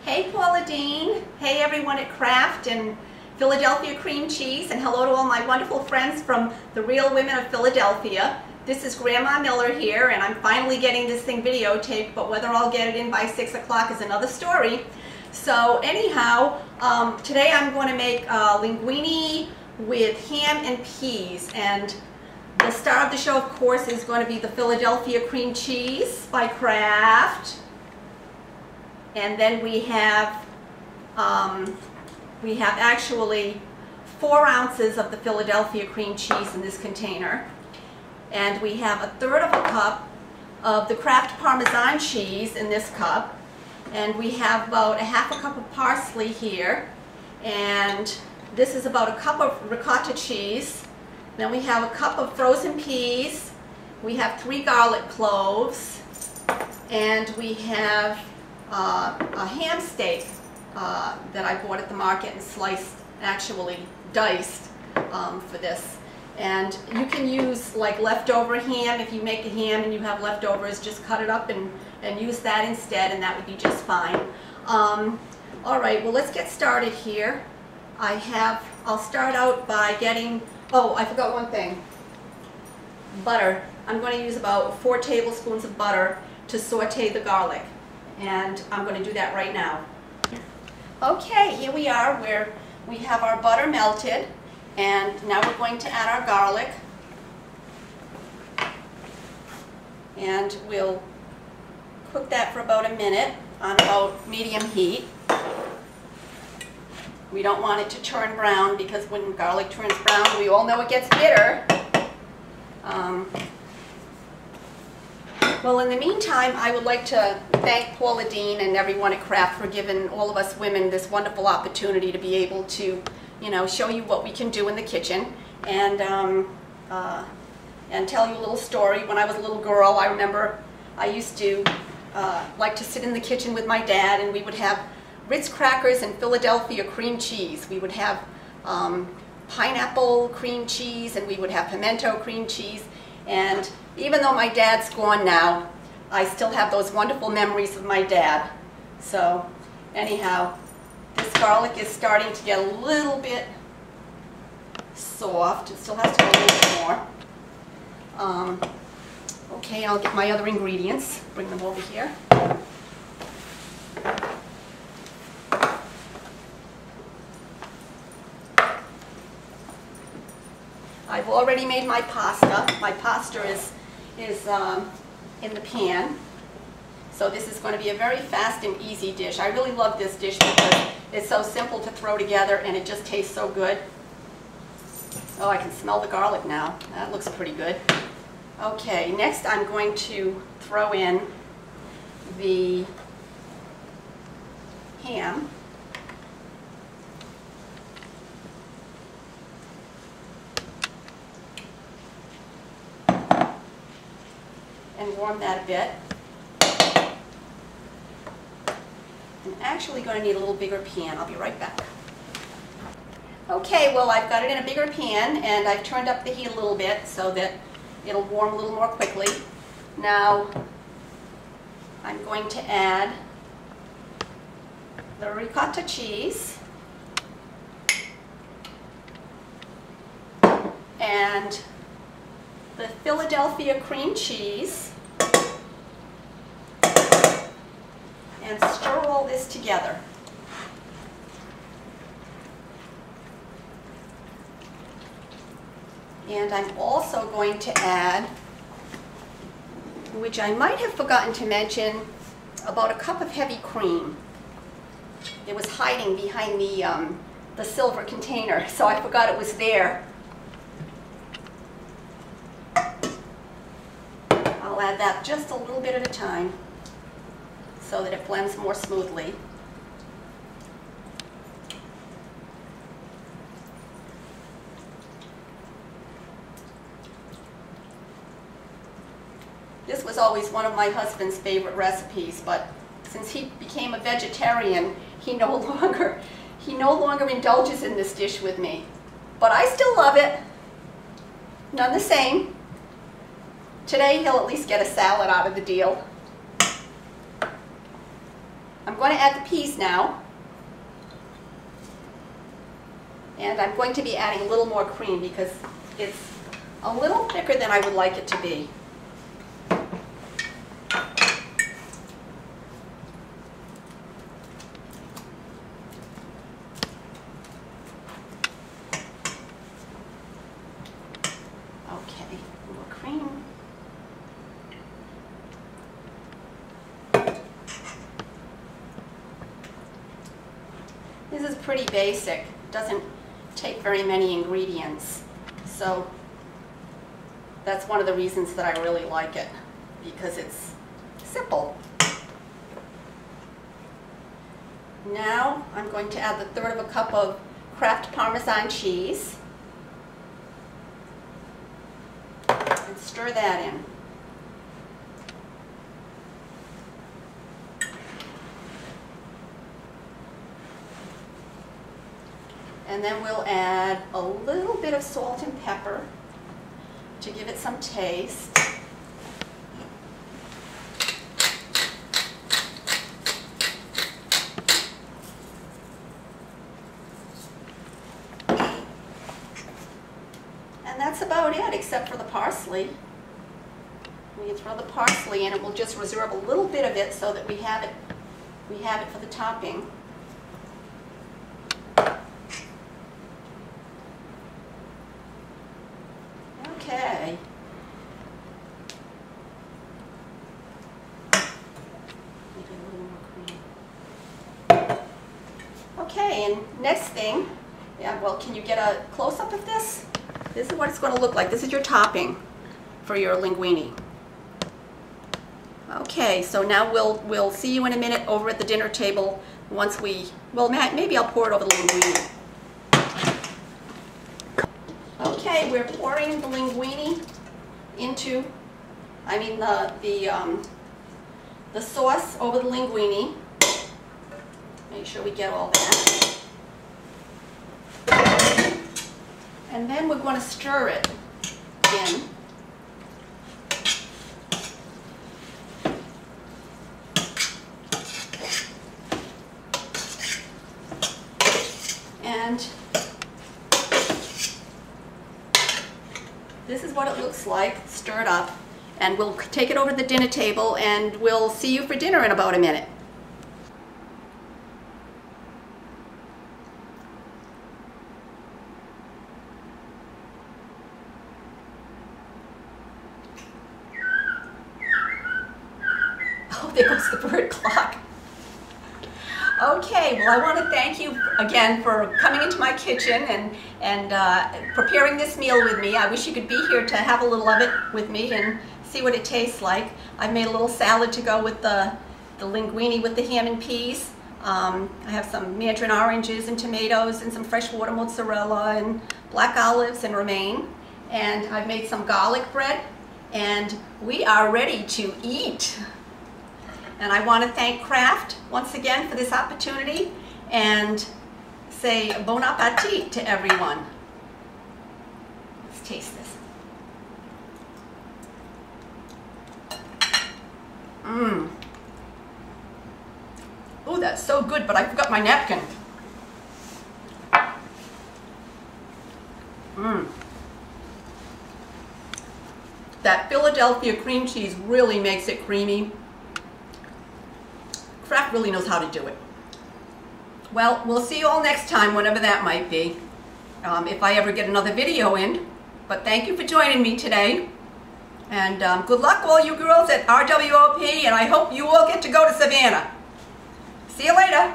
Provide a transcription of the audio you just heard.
Hey Paula Dean, hey everyone at Kraft and Philadelphia Cream Cheese, and hello to all my wonderful friends from the Real Women of Philadelphia. This is Grandma Miller here, and I'm finally getting this thing videotaped, but whether I'll get it in by 6 o'clock is another story. So anyhow, today I'm going to make linguine with ham and peas, and the star of the show, of course, is going to be the Philadelphia Cream Cheese by Kraft. And then we have actually 4 ounces of the Philadelphia cream cheese in this container. And we have 1/3 of a cup of the Kraft Parmesan cheese in this cup. And we have about 1/2 cup of parsley here. And this is about 1 cup of ricotta cheese. Then we have 1 cup of frozen peas. We have 3 garlic cloves. And we have a ham steak that I bought at the market and sliced, actually diced for this. And you can use like leftover ham. If you make a ham and you have leftovers, just cut it up and use that instead, and that would be just fine. Alright, well, let's get started here. I'll start out by getting, oh, I forgot one thing. Butter. I'm going to use about 4 tablespoons of butter to saute the garlic. And I'm going to do that right now. Okay, here we are where we have our butter melted, and now we're going to add our garlic, and we'll cook that for about a minute on about medium heat. We don't want it to turn brown, because when garlic turns brown, we all know it gets bitter. Well, in the meantime, I would like to thank Paula Dean and everyone at Kraft for giving all of us women this wonderful opportunity to be able to, show you what we can do in the kitchen, and tell you a little story. When I was a little girl, I remember I used to like to sit in the kitchen with my dad, and we would have Ritz crackers and Philadelphia cream cheese. We would have pineapple cream cheese, and we would have pimento cream cheese. And even though my dad's gone now, I still have those wonderful memories of my dad. So anyhow, this garlic is starting to get a little bit soft. It still has to go a little more. Okay, I'll get my other ingredients, bring them over here. I've already made my pasta. My pasta is in the pan. So this is going to be a very fast and easy dish. I really love this dish because it's so simple to throw together, and it just tastes so good. Oh, I can smell the garlic now. That looks pretty good. Okay, next I'm going to throw in the ham. And warm that a bit. I'm actually going to need a little bigger pan. I'll be right back. Okay, well, I've got it in a bigger pan, and I've turned up the heat a little bit so that it'll warm a little more quickly. Now I'm going to add the ricotta cheese and the Philadelphia cream cheese, and stir all this together. And I'm also going to add, which I might have forgotten to mention, about 1 cup of heavy cream. It was hiding behind the silver container, so I forgot it was there. I'll add that just a little bit at a time so that it blends more smoothly. This was always one of my husband's favorite recipes, but since he became a vegetarian, he no longer indulges in this dish with me. But I still love it. None the same. Today he'll at least get a salad out of the deal. I'm going to add the peas now. And I'm going to be adding a little more cream because it's a little thicker than I would like it to be. Okay, more cream. This is pretty basic. Doesn't take very many ingredients. So that's one of the reasons that I really like it, because it's simple. Now I'm going to add the 1/3 of a cup of Kraft Parmesan cheese and stir that in. And then we'll add a little bit of salt and pepper to give it some taste. And that's about it, except for the parsley. We can throw the parsley in, and we'll just reserve a little bit of it so that we have it for the topping. Okay. Maybe a little more cream. Okay, and next thing, yeah, well, can you get a close-up of this? This is what it's going to look like. This is your topping for your linguine. Okay, so now we'll see you in a minute over at the dinner table once well, maybe I'll pour it over the linguine. Okay, we're pouring the linguine into, the sauce over the linguine. Make sure we get all that. And then we're going to stir it in. And this is what it looks like, stirred up. And we'll take it over to the dinner table, and we'll see you for dinner in about a minute. Oh, there goes the bird clock. Okay, well, I want to thank you again for coming into my kitchen and preparing this meal with me. I wish you could be here to have a little of it with me and see what it tastes like. I've made a little salad to go with the linguine with the ham and peas. I have some mandarin oranges and tomatoes and some freshwater mozzarella and black olives and romaine. And I've made some garlic bread, and we are ready to eat. And I want to thank Kraft once again for this opportunity and say bon appetit to everyone. Let's taste this. Mmm. Oh, that's so good, but I forgot my napkin. Mmm. That Philadelphia cream cheese really makes it creamy. Kraft really knows how to do it. Well, we'll see you all next time, whenever that might be, if I ever get another video in. But thank you for joining me today. And good luck, all you girls at RWOP, and I hope you all get to go to Savannah. See you later.